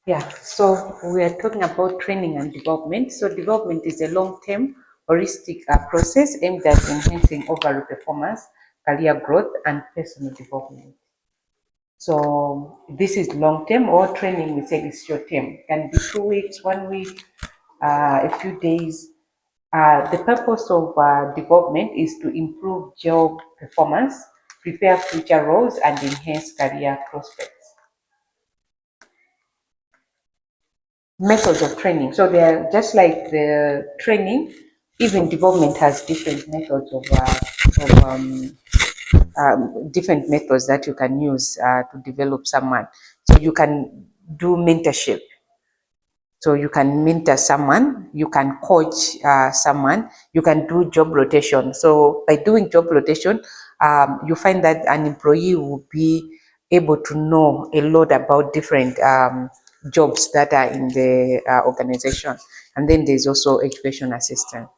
Yeah, so we are talking about training and development. So development is a long-term holistic process aimed at enhancing overall performance, career growth, and personal development. So this is long-term, or training we say is short-term. Can be 2 weeks, 1 week, a few days. The purpose of development is to improve job performance, prepare future roles, and enhance career prospects. Methods of training. So they are just like the training, even development has different methods different methods that you can use to develop someone. So you can do mentorship. So you can mentor someone, you can coach someone, you can do job rotation. So by doing job rotation, you find that an employee will be able to know a lot about different jobs that are in the organization. And then there's also education assistant.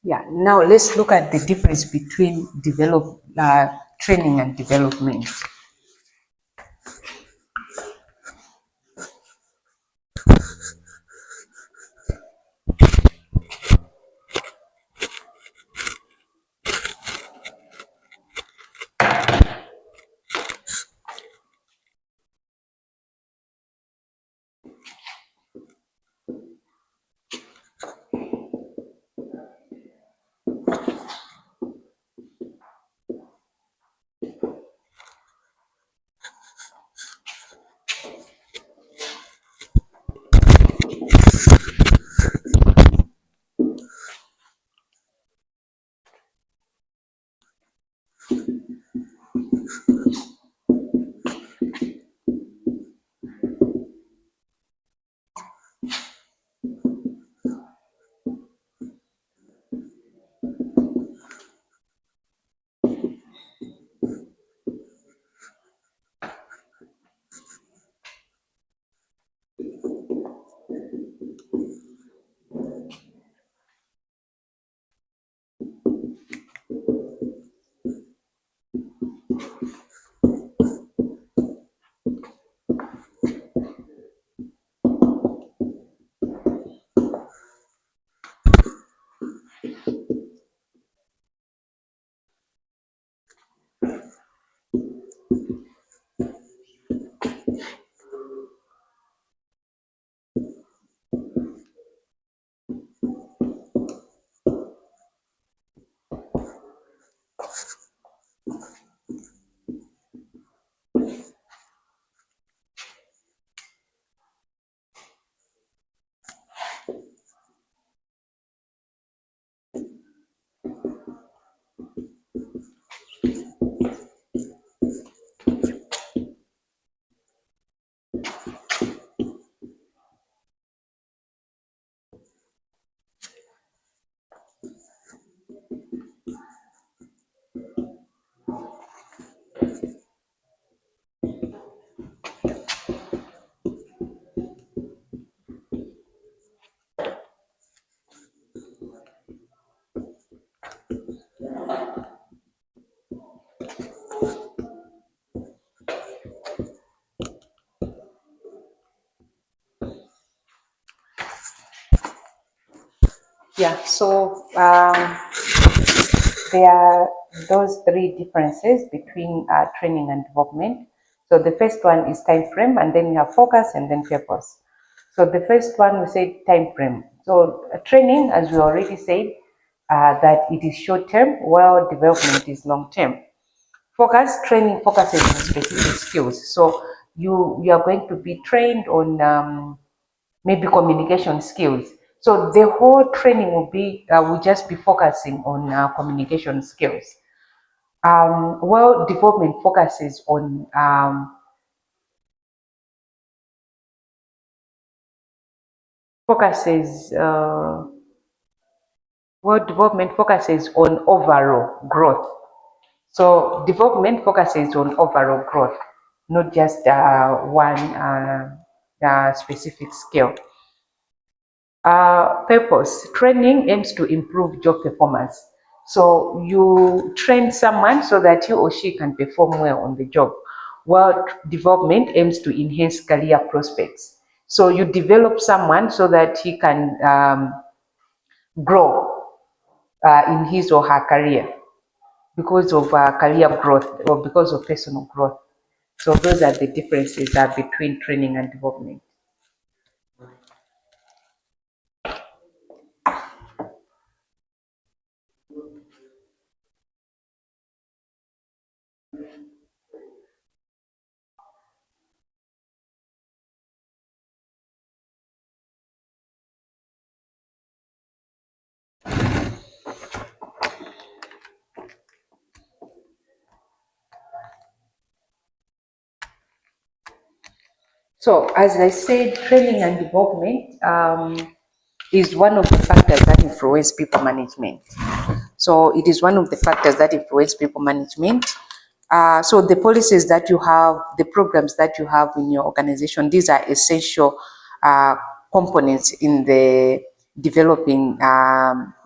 Yeah, now let's look at the difference between training and development. Yeah, so there are those three differences between training and development. So the first one is time frame, and then you have focus and then purpose. So the first one we say time frame. So training, as we already said, that it is short term, while development is long term. Focus training focuses on specific skills. So you are going to be trained on maybe communication skills. So the whole training will just be focusing on communication skills. Well, development focuses on focuses well, development focuses on overall growth. So development focuses on overall growth, not just one specific skill. Purpose. Training aims to improve job performance. So you train someone so that he or she can perform well on the job. While development aims to enhance career prospects. So you develop someone so that he can grow in his or her career because of career growth or because of personal growth. So those are the differences between training and development. So as I said, training and development is one of the factors that influence people management. So it is one of the factors that influence people management. So the policies that you have, the programs that you have in your organization, these are essential components in the developing,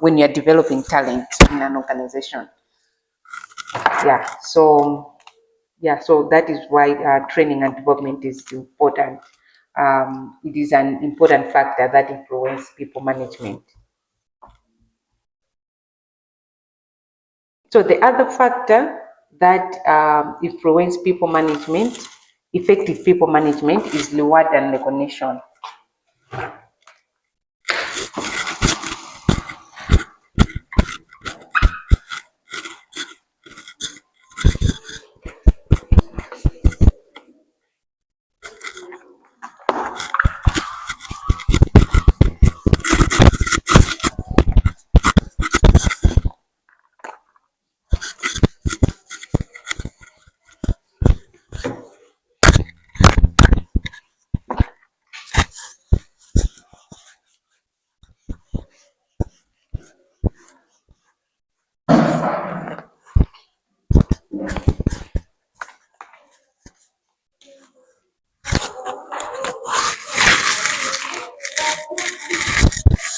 when you're developing talent in an organization. Yeah, so that is why training and development is important. It is an important factor that influences people management. So the other factor that influence people management, effective people management, is reward and recognition.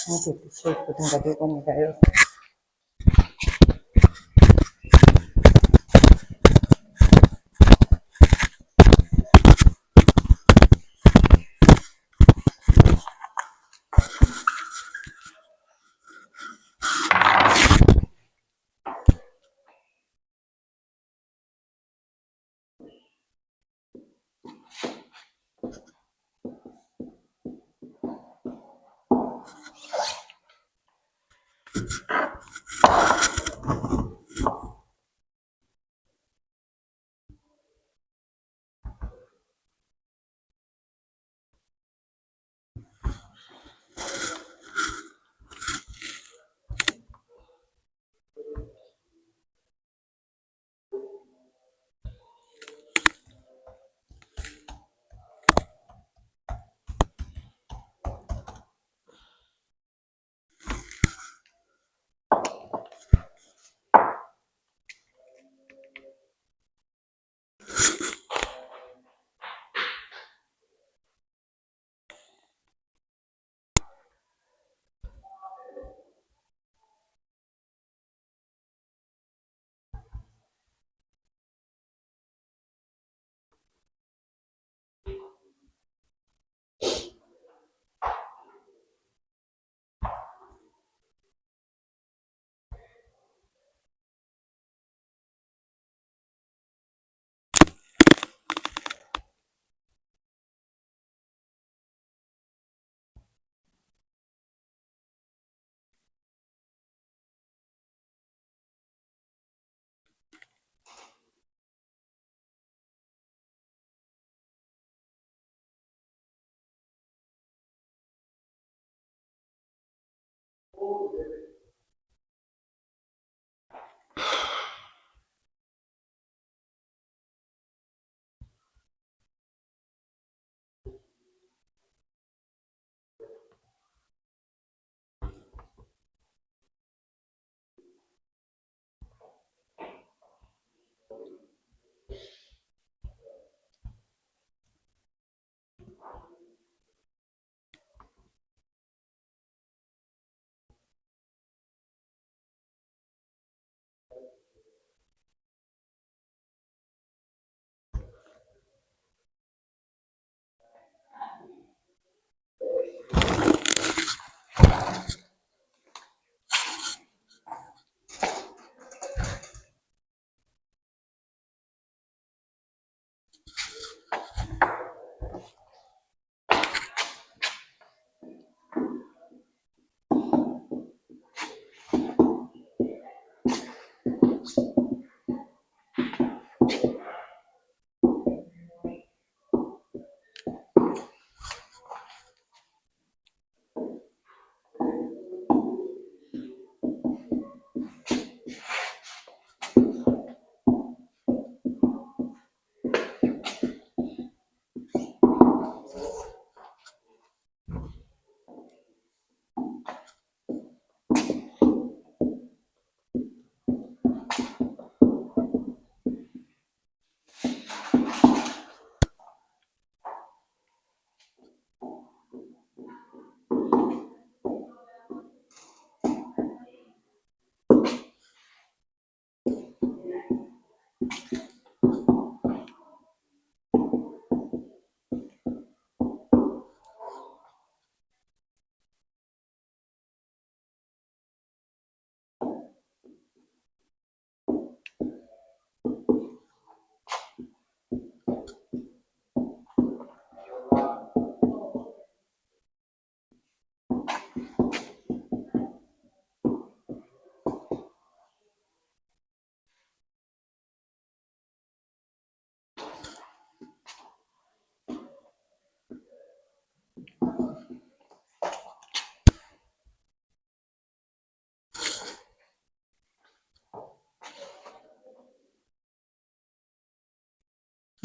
Okay, so kutunga deko nikayo.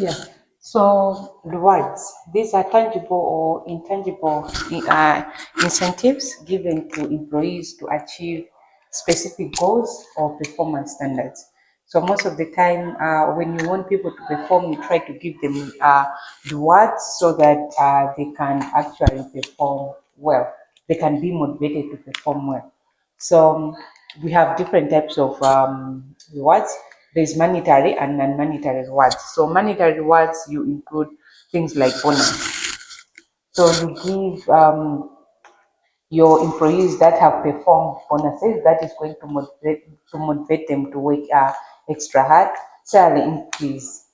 Yeah. So rewards, these are tangible or intangible incentives given to employees to achieve specific goals or performance standards. So most of the time, when you want people to perform, you try to give them rewards so that they can actually perform well. They can be motivated to perform well. So we have different types of rewards. There's monetary and non-monetary rewards. So monetary rewards, you include things like bonus. So you give your employees that have performed bonuses that is going to motivate them to work extra hard. Salary increase.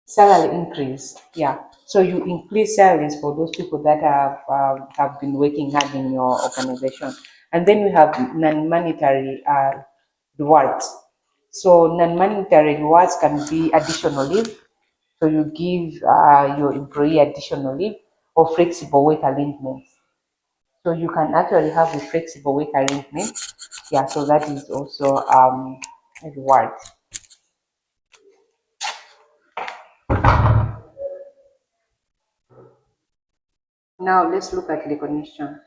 Salary increase. Yeah. So you increase salaries for those people that have been working hard in your organization, and then we have non-monetary rewards. So non-monetary rewards can be additional leave. So you give your employee additional leave or flexible work arrangements. So you can actually have a flexible work arrangement. Yeah. So that is also a reward. Now let's look at recognition.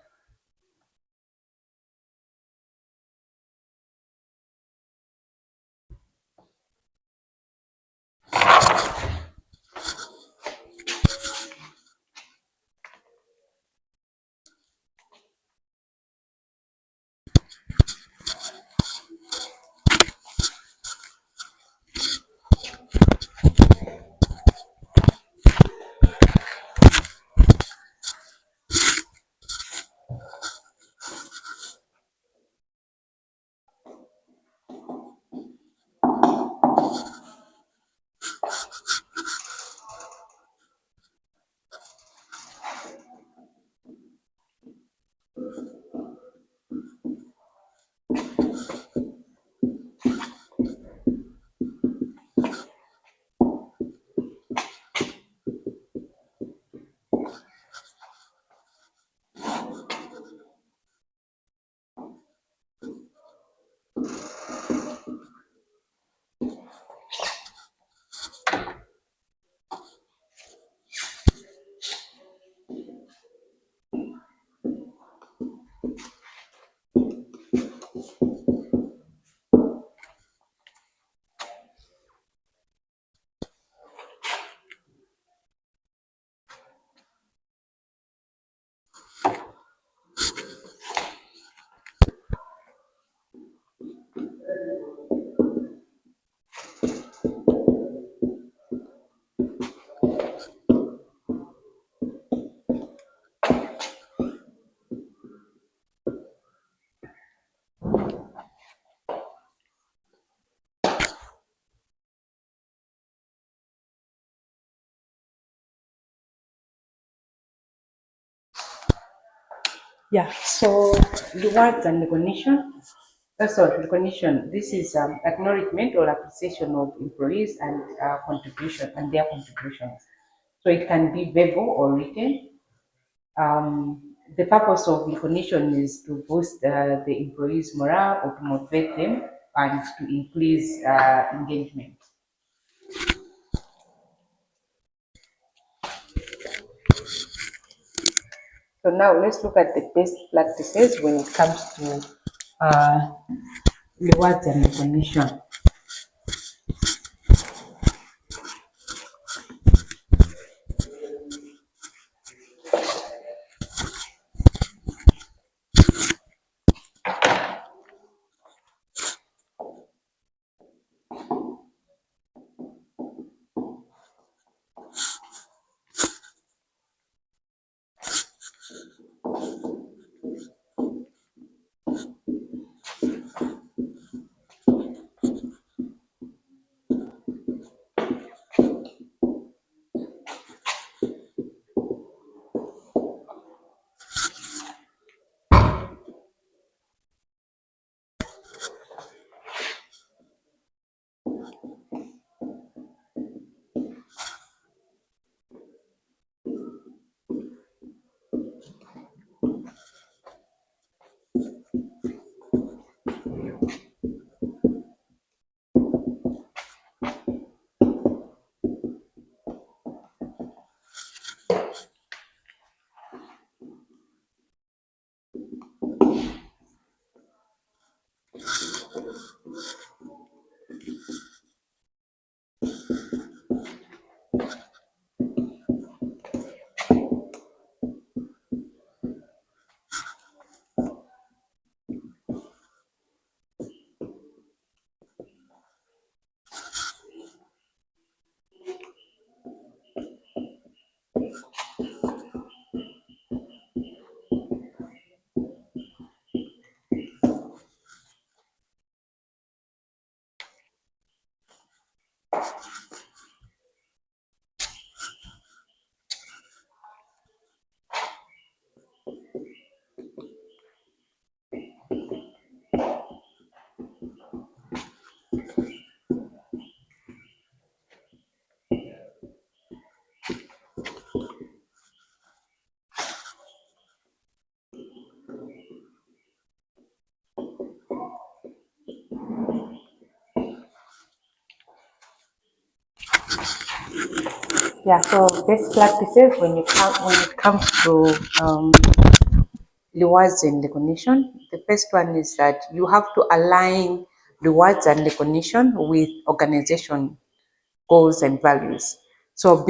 Yeah, so rewards and recognition. Sorry, recognition. This is acknowledgement or appreciation of employees and contribution and their contributions. So it can be verbal or written. The purpose of recognition is to boost the employees' morale or to motivate them and to increase engagement. So now let's look at the best practices when it comes to uh, rewards and recognition. Yeah, so best practices when it comes to rewards and recognition. The first one is that you have to align rewards and recognition with organization goals and values. So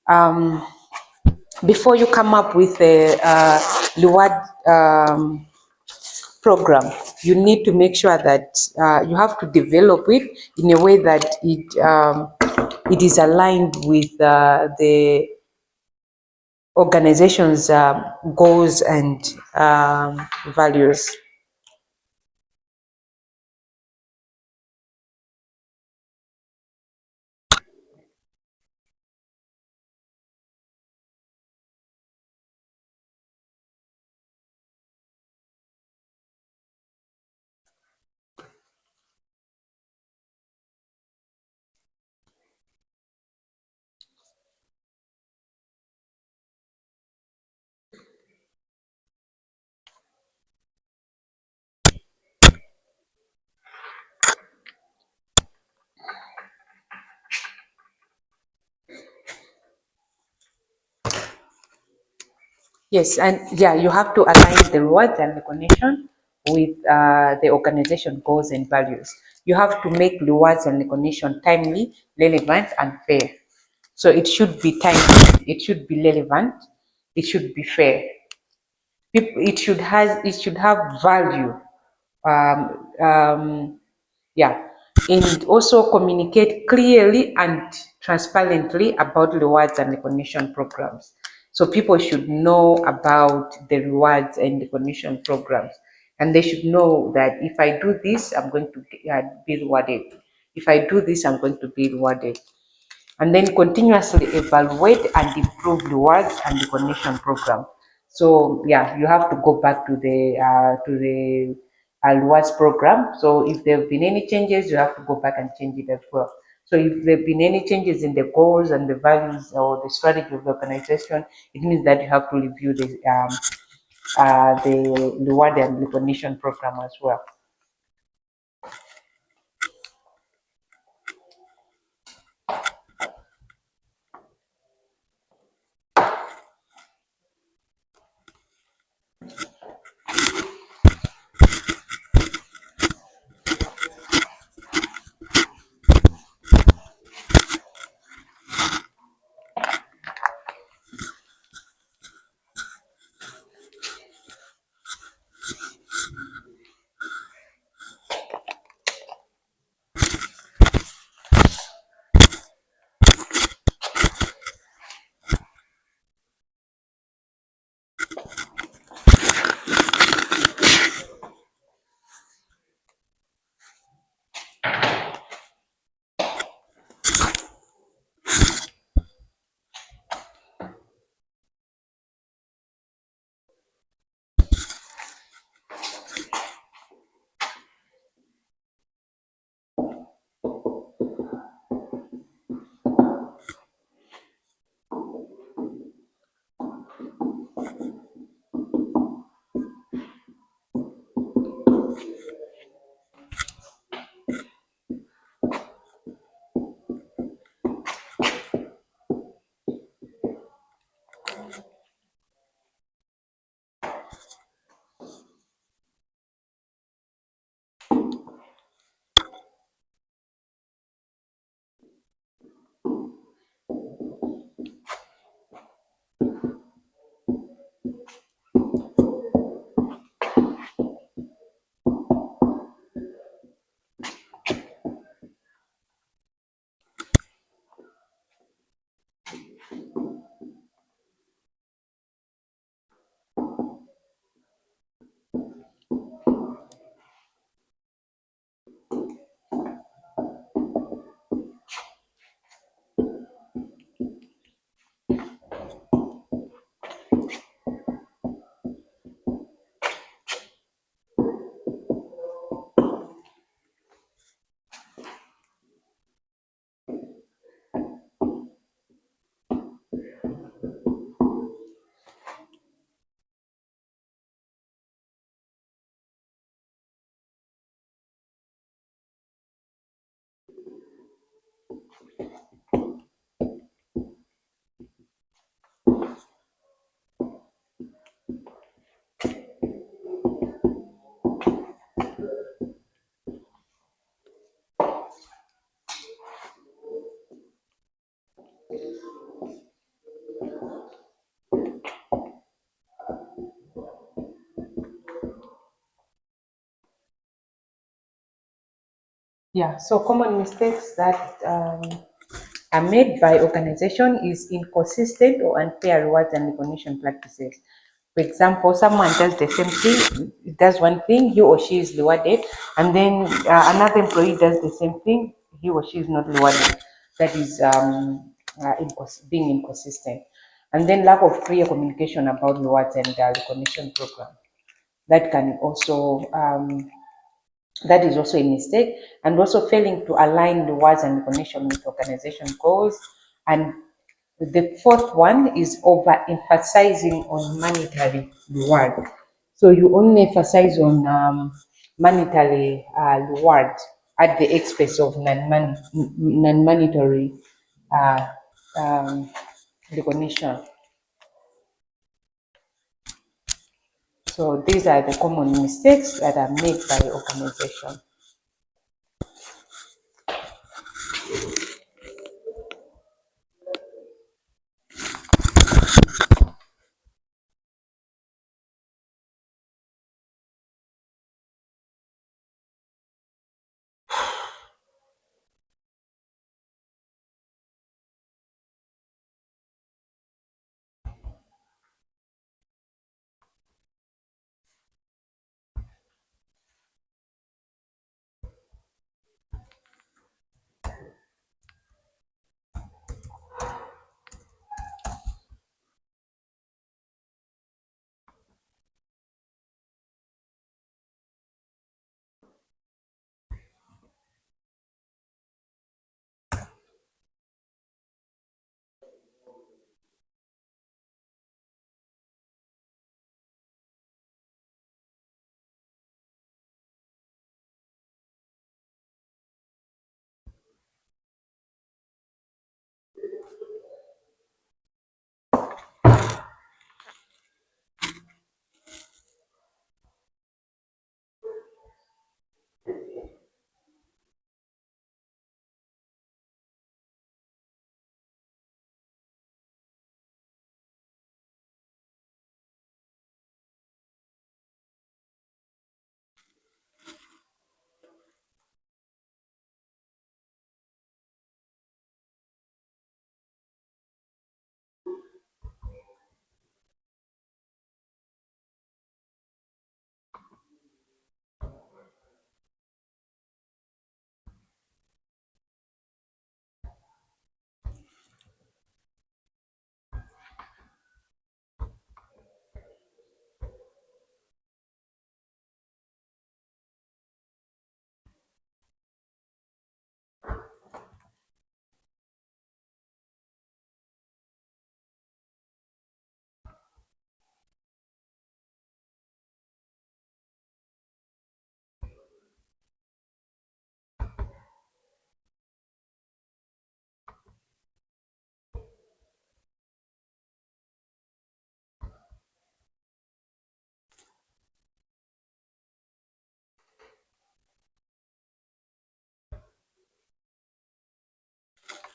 um, before you come up with a reward program, you need to make sure that you have to develop it in a way that it is aligned with the organization's goals and values. Yes, and yeah, you have to align the rewards and recognition with the organization goals and values. You have to make rewards and recognition timely, relevant, and fair. So it should be timely, it should be relevant, it should be fair. It should have value. Um, um, yeah, and also communicate clearly and transparently about rewards and recognition programs. So people should know about the rewards and recognition programs, and they should know that if I do this, I'm going to be rewarded. If I do this, I'm going to be rewarded. And then continuously evaluate and improve rewards and recognition program. So yeah, you have to go back to the rewards program. So if there have been any changes, you have to go back and change it as well. So if there have been any changes in the goals and the values or the strategy of the organization, it means that you have to review the reward and recognition program as well. Yeah, so common mistakes that are made by organization is inconsistent or unfair rewards and recognition practices. For example, someone does the same thing, does one thing, he or she is rewarded, and then another employee does the same thing, he or she is not rewarded. That is being inconsistent. And then lack of clear communication about rewards and recognition program. That can also that is also a mistake, and also failing to align the rewards and recognition with organization goals. And the fourth one is overemphasizing on monetary reward. So you only emphasize on monetary reward at the expense of non-monetary uh, um, recognition. So these are the common mistakes that are made by organization.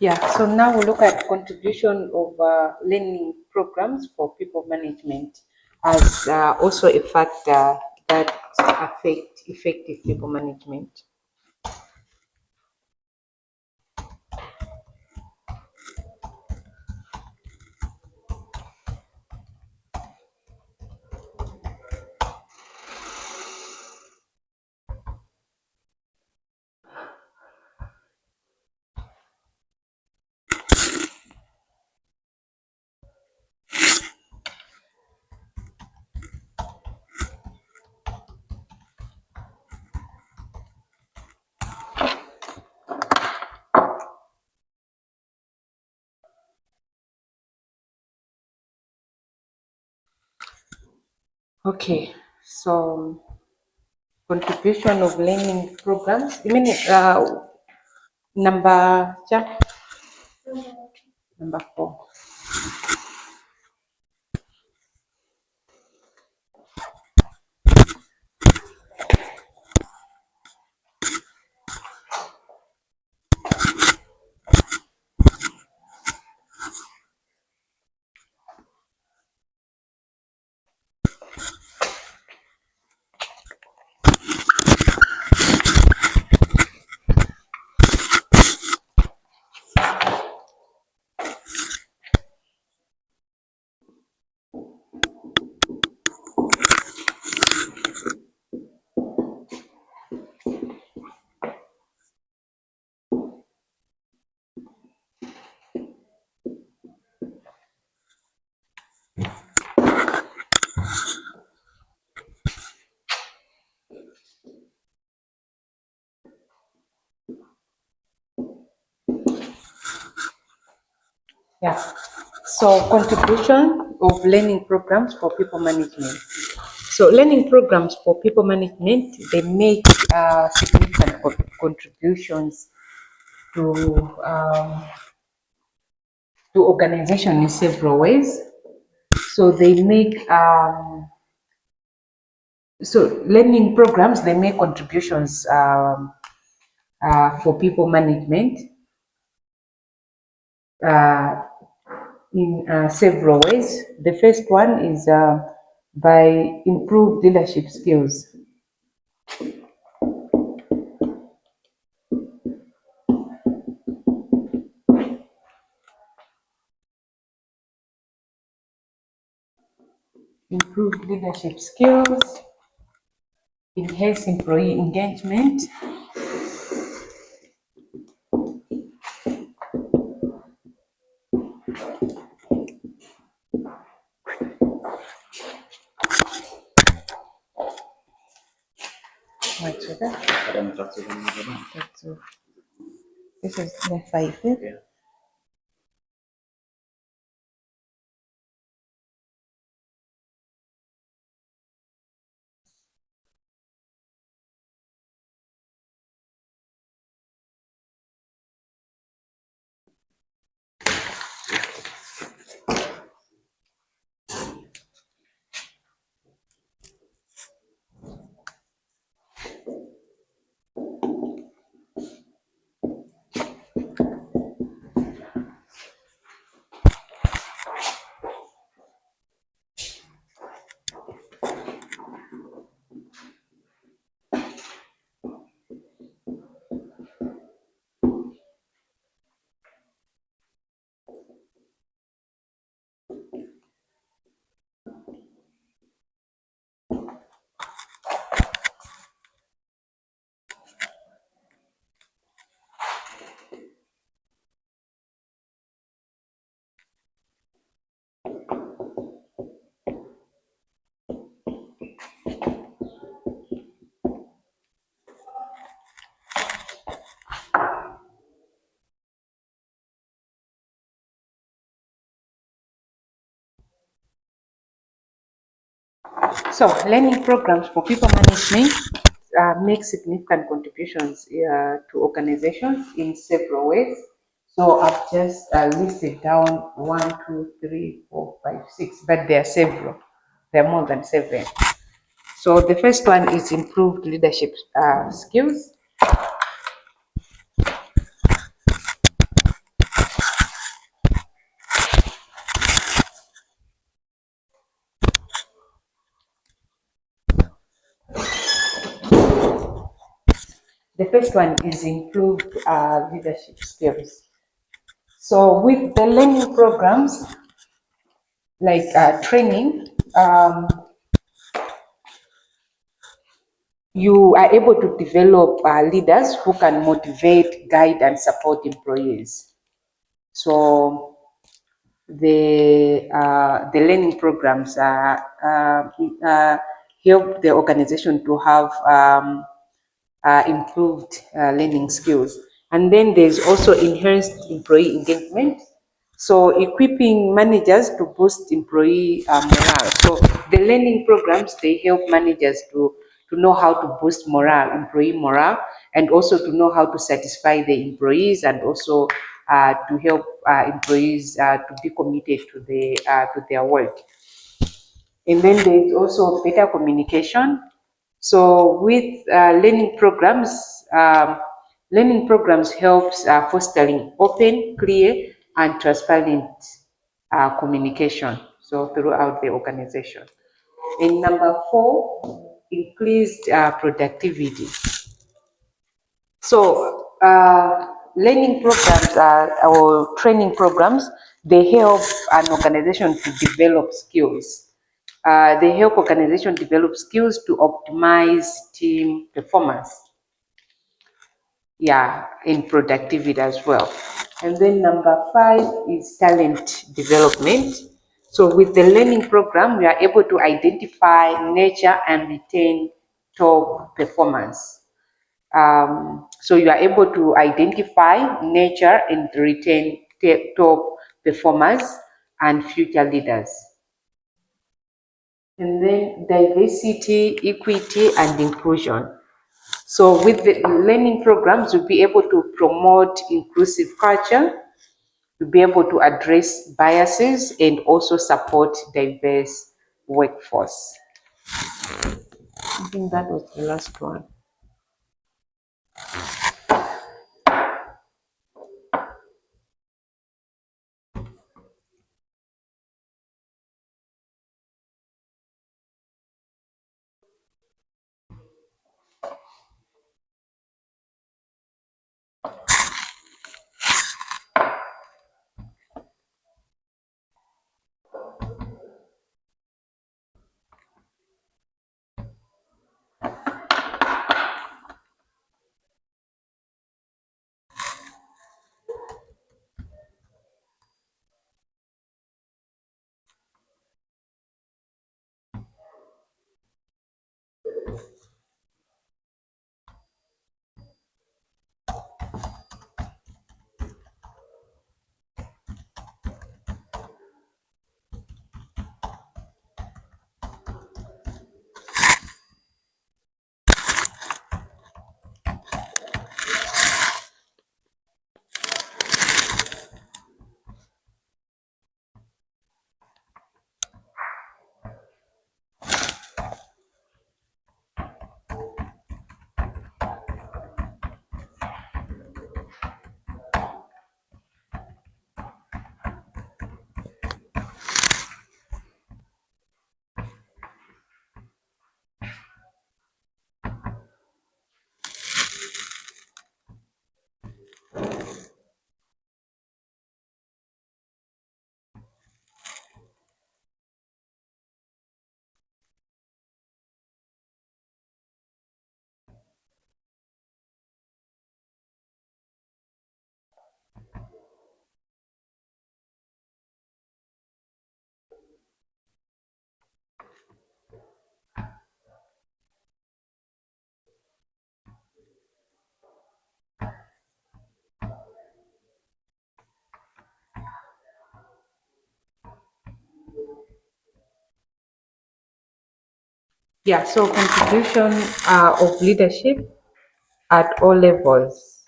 Yeah, so now we look at contribution of learning programs for people management as also a factor that affect effective people management. Okay, so contribution of learning programs. I mean, number ja, number 4. Yeah. So contribution of learning programs for people management. So learning programs for people management, they make significant contributions to um, to organization in several ways. So they make so learning programs, they make contributions for people management uh, in several ways. The first one is by improved leadership skills. Improved leadership skills, enhance employee engagement, much of that. That's, this is the 5. Yeah? So learning programs for people management make significant contributions to organizations in several ways. So I've just listed down 1, 2, 3, 4, 5, 6, but there are several. There are more than 7. So the first one is improved leadership skills. The first one is improved leadership skills. So with the learning programs, like training, you are able to develop leaders who can motivate, guide, and support employees. So the learning programs help the organization to have improved learning skills. And then there's also enhanced employee engagement. So equipping managers to boost employee morale. So the learning programs, they help managers to know how to boost morale, employee morale, and also to know how to satisfy the employees, and also to help employees to be committed to their work. And then there's also better communication. So with learning programs helps fostering open, clear, and transparent communication. So throughout the organization. And number 4, increased productivity. So learning programs or training programs, they help an organization to develop skills. They help organization develop skills to optimize team performance. Yeah, in productivity as well. And then number 5 is talent development. So with the learning program, we are able to identify, nurture, and retain top performance. So you are able to identify, nurture, and retain top performers and future leaders. And then diversity, equity, and inclusion. So with the learning programs, you'll be able to promote inclusive culture, you'll be able to address biases and also support diverse workforce. I think that was the last one. Yeah, so contribution of leadership at all levels.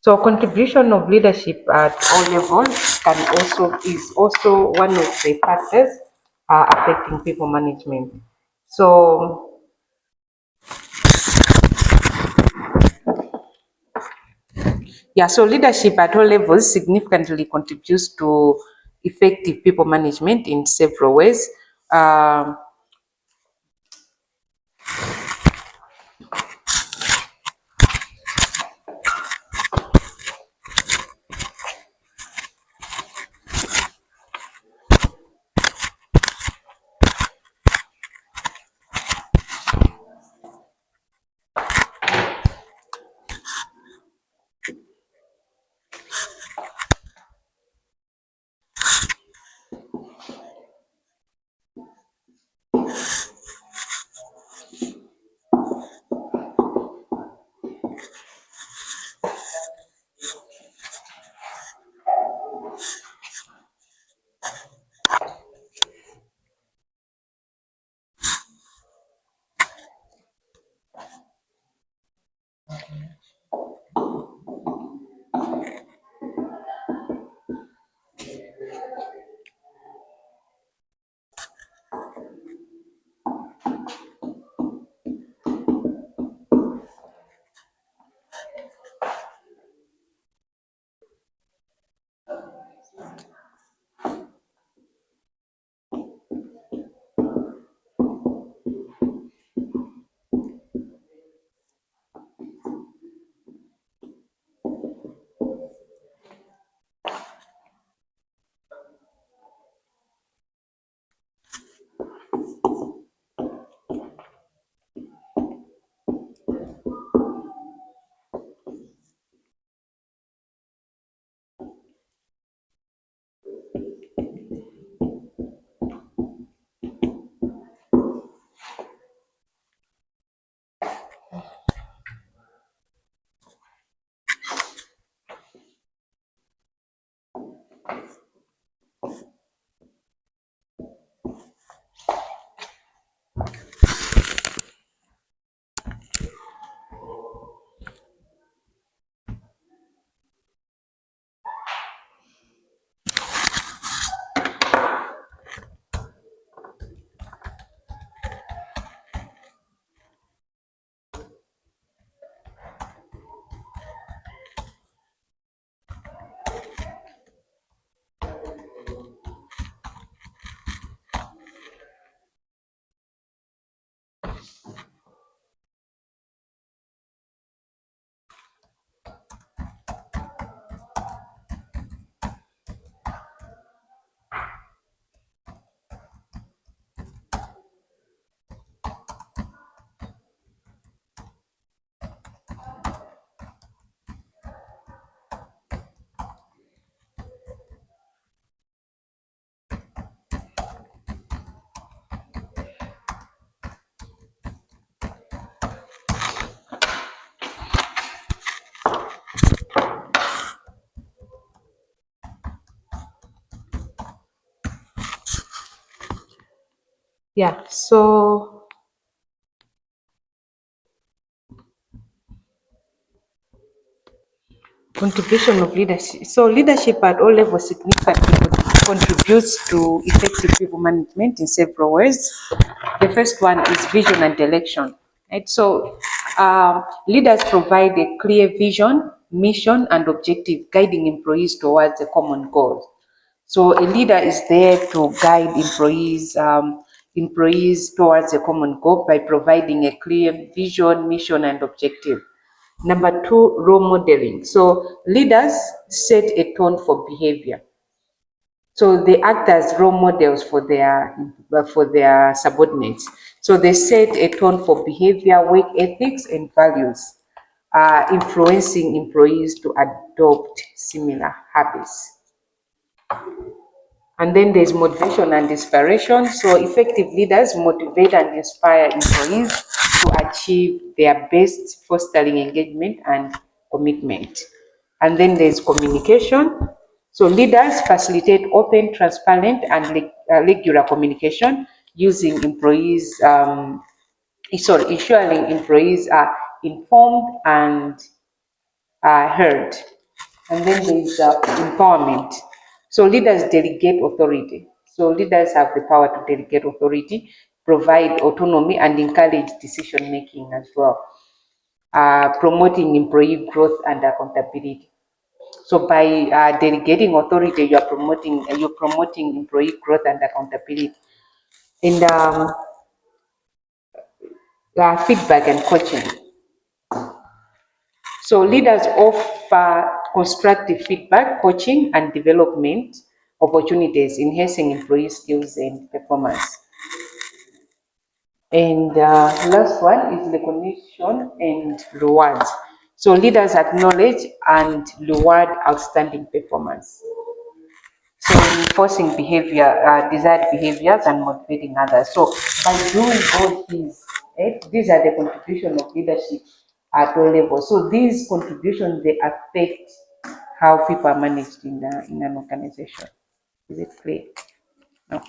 So contribution of leadership at all levels is also one of the factors affecting people management. So yeah, so leadership at all levels significantly contributes to effective people management in several ways. Um, Yeah, so contribution of leadership. So leadership at all levels significantly contributes to effective people management in several ways. The first one is vision and direction. Right? So leaders provide a clear vision, mission, and objective, guiding employees towards a common goal. So a leader is there to guide employees towards a common goal by providing a clear vision, mission, and objective. Number two, role modeling. So leaders set a tone for behavior. So they act as role models for their subordinates. So they set a tone for behavior, work ethics, and values, influencing employees to adopt similar habits. And then there's motivation and inspiration. So effective leaders motivate and inspire employees to achieve their best, fostering engagement and commitment. And then there's communication. So leaders facilitate open, transparent, and regular communication using ensuring employees are informed and heard. And then there is empowerment. So leaders delegate authority. So leaders have the power to delegate authority, provide autonomy, and encourage decision making as well. Promoting employee growth and accountability. So by delegating authority, you're promoting employee growth and accountability. And feedback and coaching. So leaders offer constructive feedback, coaching, and development opportunities, enhancing employee skills and performance. And last one is recognition and rewards. So leaders acknowledge and reward outstanding performance. So reinforcing desired behaviors and motivating others. So by doing all these, these are the contribution of leadership at all levels. So these contributions, they affect how people are managed in an organization. Is it clear? No.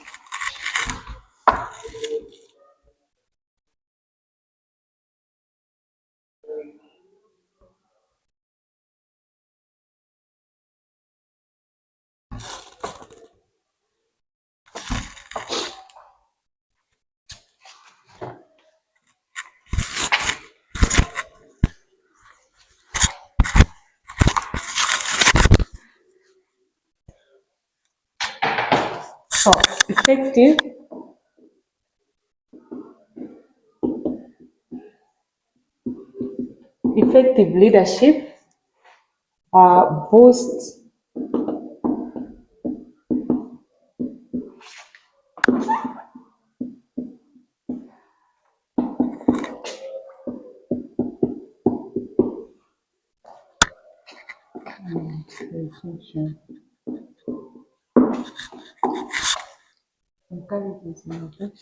So effective leadership boosts. Encourages innovation.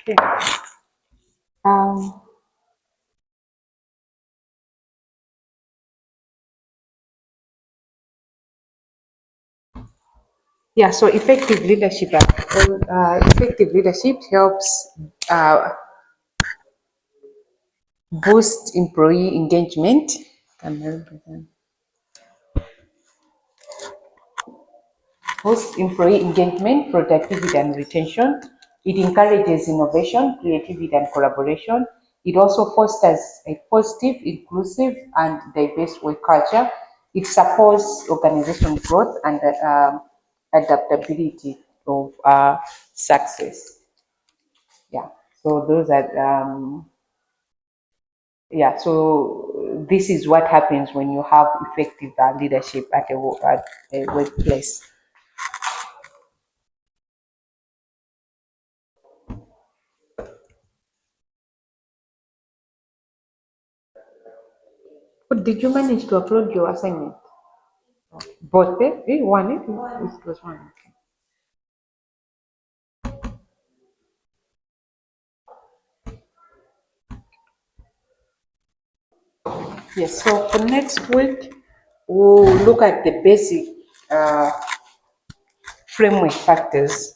Okay. Um, yeah, so effective leadership helps boost employee engagement. Boosts employee engagement, productivity, and retention. It encourages innovation, creativity, and collaboration. It also fosters a positive, inclusive, and diverse work culture. It supports organization growth and adaptability of success. Yeah. So those are yeah. So this is what happens when you have effective leadership at at a workplace. But did you manage to upload your assignment? Both, eh? One, eh? It was one. Okay. Yes, so for next week, we'll look at the basic uh, framework factors.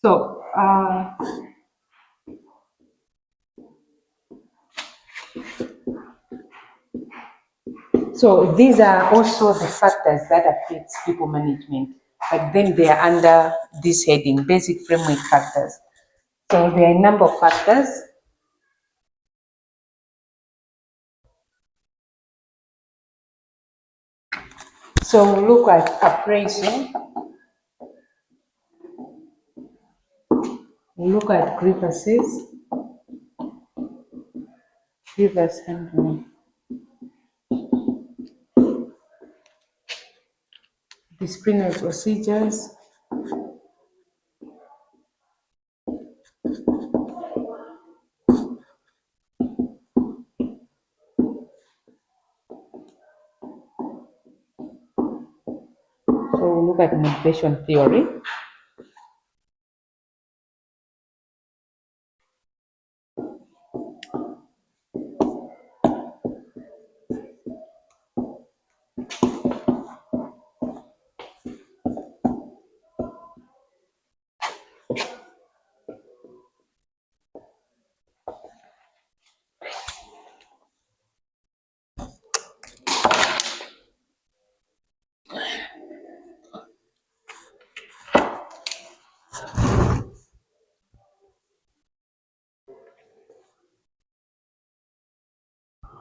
So, so these are also the factors that affect people management, but then they are under this heading, basic framework factors. So there are a number of factors. So we look at appraisal, we look at grievances, grievance handling, disciplinary procedures. So we look at motivation theory.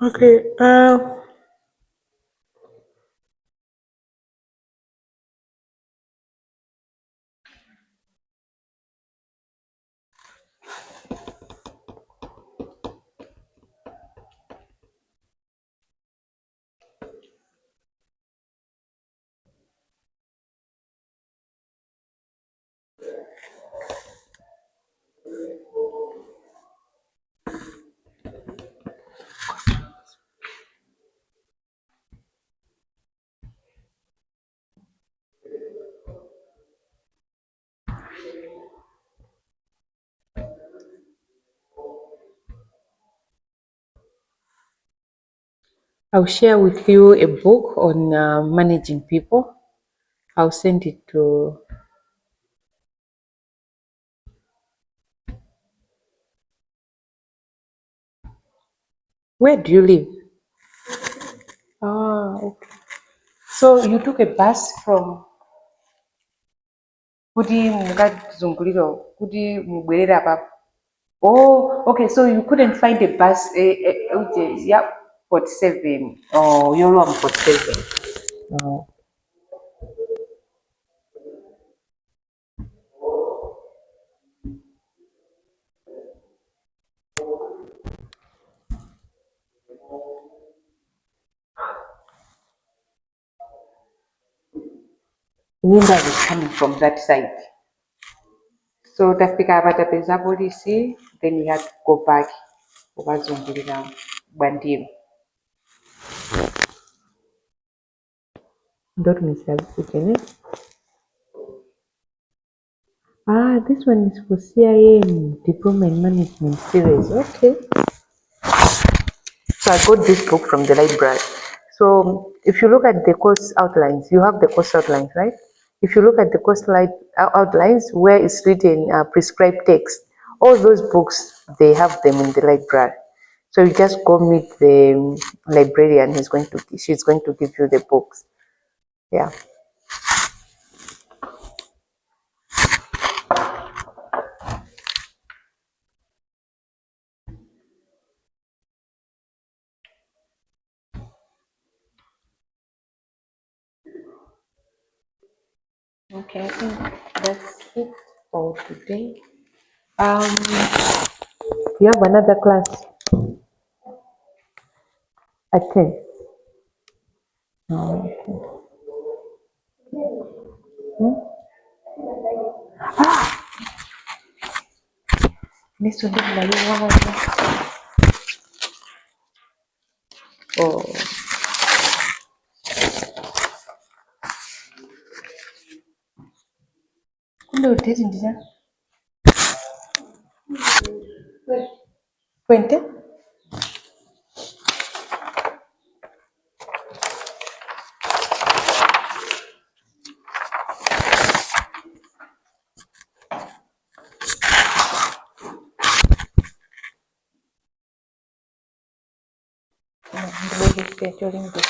Okay. I'll share with you a book on managing people. I'll send it to. Where do you live? Ah, okay. So you took a bus from Kudi Mungazunguliro, Kudi Mugwerera Pap. Oh, okay. So you couldn't find a bus, which is, yeah, 47. Oh, you're on 47. Oh. wind is coming from that side. So tafika patapeza polisi, then we had to go back ukazungulira Bwandiru. Don't miss that. This one is for CIM Diploma in Management series. Okay. So I got this book from the library. So if you look at the course outlines, you have the course outlines, right? If you look at the course outlines where it's written prescribed text, all those books, they have them in the library. So you just go meet the librarian. She's going to give you the books. Yeah. Okay, I think that's it for today. You have another class at 10. Oh, okay. This one is like oh. Kumbe utezi ndiza. Puente? Ndilo scheduling this.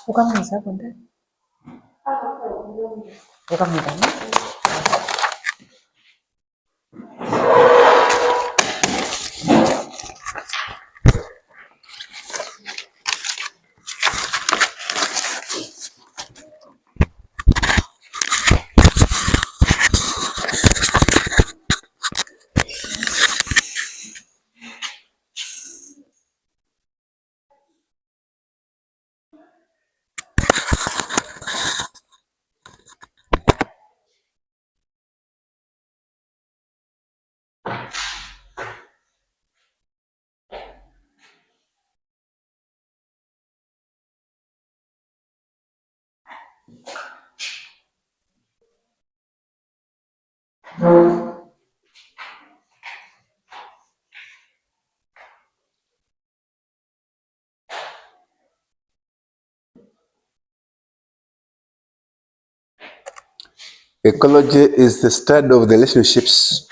Ukamwiza konda? Ukamwiza ne? Ecology is the study of the relationships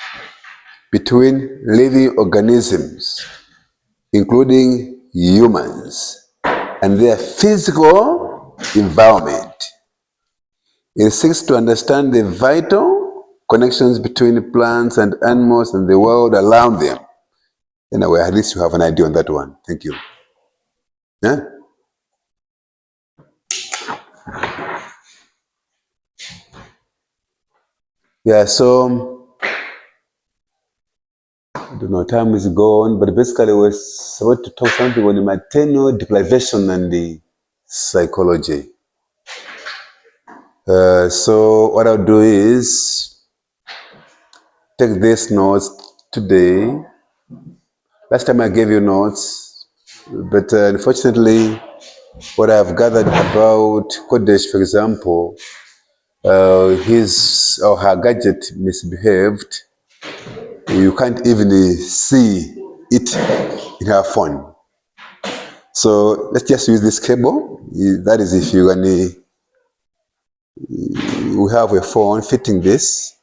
between living organisms, including humans, and their physical environment. It seeks to understand the vital connections between plants and animals and the world around them. Anyway, at least you have an idea on that one. Thank you. Yeah? Yeah, so I don't know, time is gone, but basically we're supposed to talk something on maternal deprivation and the psychology. So what I'll do is take these notes today. Last time I gave you notes, but unfortunately, what I've gathered about Kodesh, for example, his or her gadget misbehaved, You can't even see it in her phone. So let's just use this cable. That is if you're gonna, we have a phone fitting this.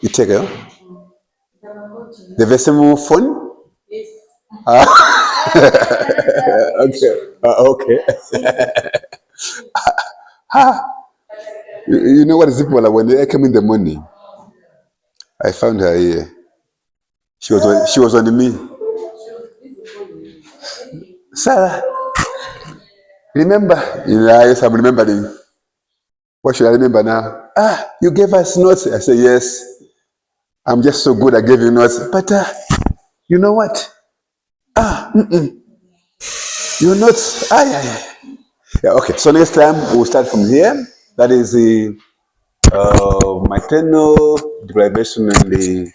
You take it. The Vesimo phone? Yes. Okay. Okay. You know what is people like when they came in the morning? I found her here. She was on me. Sarah, remember? Yes, I'm remembering. What should I remember now? You gave us notes. I said, yes. I'm just so good. I gave you notes. But you know what? Your notes. Yeah, okay. So next time we'll start from here. That is the maternal deprivation and the